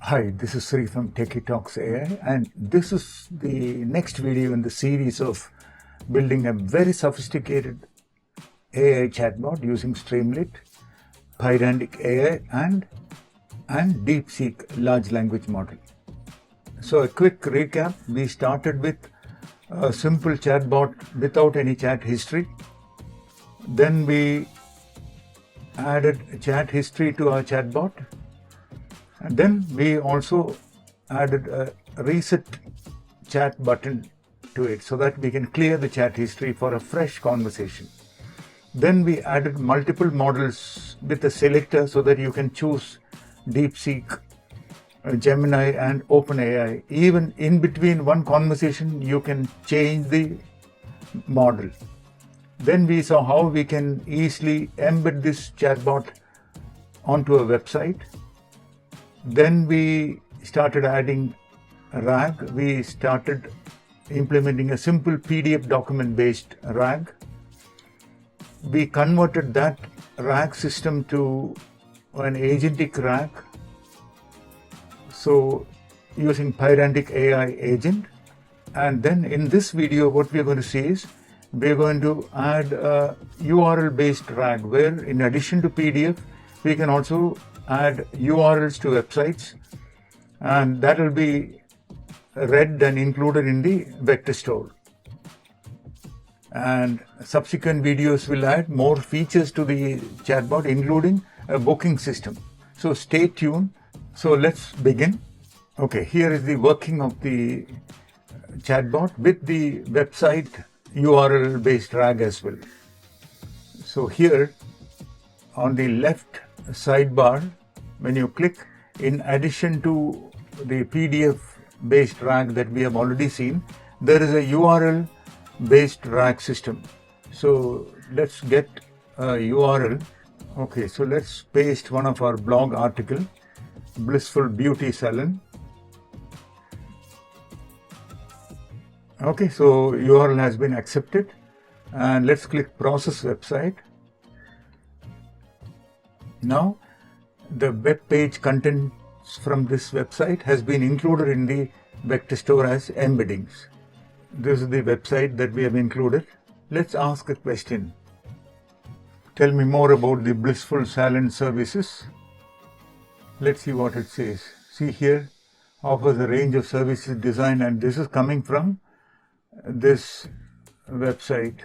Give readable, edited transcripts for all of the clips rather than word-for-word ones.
Hi, this is Sri from Techie Talks AI, and this is the next video in the series of building a very sophisticated AI chatbot using Streamlit, Pydantic AI, and DeepSeek large language model. So a quick recap: we started with a simple chatbot without any chat history. Then we added chat history to our chatbot. And then we also added a reset chat button to it so that we can clear the chat history for a fresh conversation. Then we added multiple models with a selector so that you can choose DeepSeek, Gemini and OpenAI. Even in between one conversation, you can change the model. Then we saw how we can easily embed this chatbot onto a website. Then we started adding RAG. We started implementing a simple PDF document based RAG. We converted that RAG system to an agentic RAG. So using Pydantic AI agent. And then in this video, what we're going to see is we're going to add a URL based RAG where in addition to PDF, we can also add URLs to websites, and that will be read and included in the vector store. And subsequent videos will add more features to the chatbot, including a booking system. So stay tuned. So let's begin. Okay, here is the working of the chatbot with the website URL based RAG as well. So here on the left sidebar, when you click, in addition to the PDF based RAG that we have already seen, there is a URL based RAG system. So let's get a URL. Okay, so let's paste one of our blog article, Blissful Beauty Salon. Okay, so URL has been accepted, and let's click process website. Now the web page contents from this website has been included in the vector store as embeddings. This is the website that we have included. Let's ask a question. Tell me more about the Blissful Salon services. Let's see what it says. See here, offers a range of services designed, and this is coming from this website.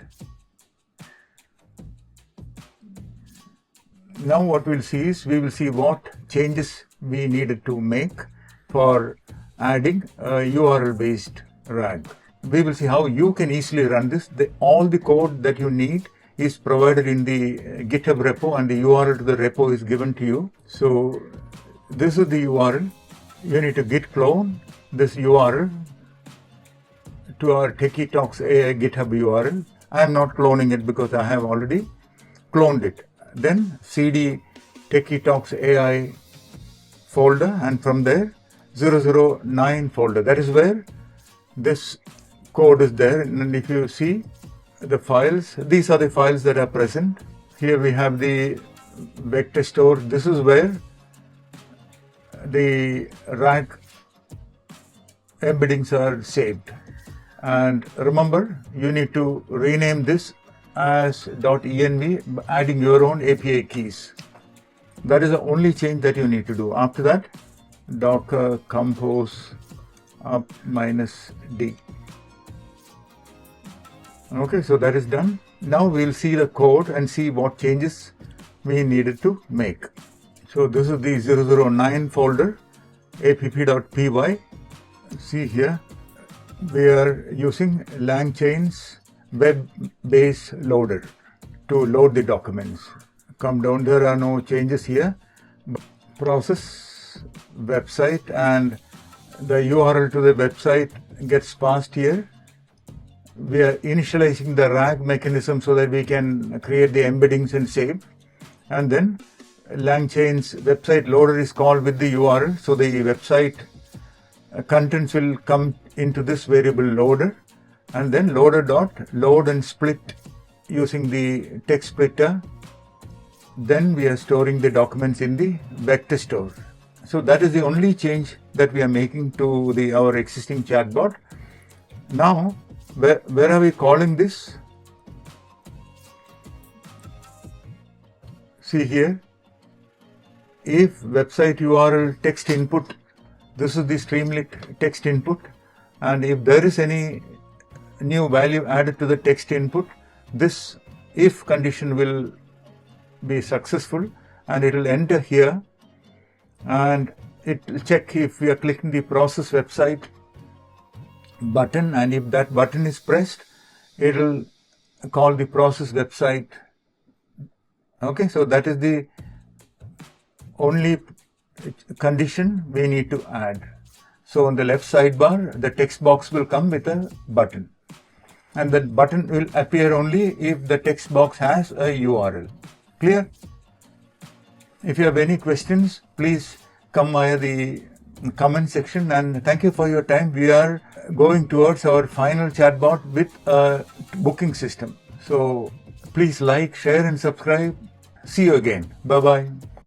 Now what we'll see is we will see what changes we needed to make for adding a URL based RAG. We will see how you can easily run this. All the code that you need is provided in the GitHub repo, and the URL to the repo is given to you. So this is the URL. You need to git clone this URL to our Techie Talks AI GitHub URL. I am not cloning it because I have already cloned it. Then cd Techie Talks AI folder, and from there 009 folder. That is where this code is there. And if you see the files, these are the files that are present. Here we have the vector store. This is where the RAG embeddings are saved. And remember, you need to rename this as .env, adding your own API keys. That is the only change that you need to do. After that, docker compose up -d. Okay, so that is done. Now we'll see the code and see what changes we needed to make. So this is the 009 folder, app.py. See here, we are using LangChain's web-based loader to load the documents. Come down, there are no changes here. Process website, and the URL to the website gets passed here. We are initializing the RAG mechanism so that we can create the embeddings and save. And then LangChain's website loader is called with the URL. So the website contents will come into this variable loader. And then loader.load and split using the text splitter. Then we are storing the documents in the vector store. So that is the only change that we are making to our existing chatbot. Now, where are we calling this? See here, if website URL text input, this is the Streamlit text input, and if there is any new value added to the text input, this if condition will be successful and it will enter here, and it will check if we are clicking the process website button, and if that button is pressed, it will call the process website. Okay, so that is the only condition we need to add. So on the left sidebar, the text box will come with a button, and that button will appear only if the text box has a URL. Clear? If you have any questions, please come via the comment section, and thank you for your time. We are going towards our final chatbot with a booking system. So please like, share and subscribe. See you again. Bye-bye.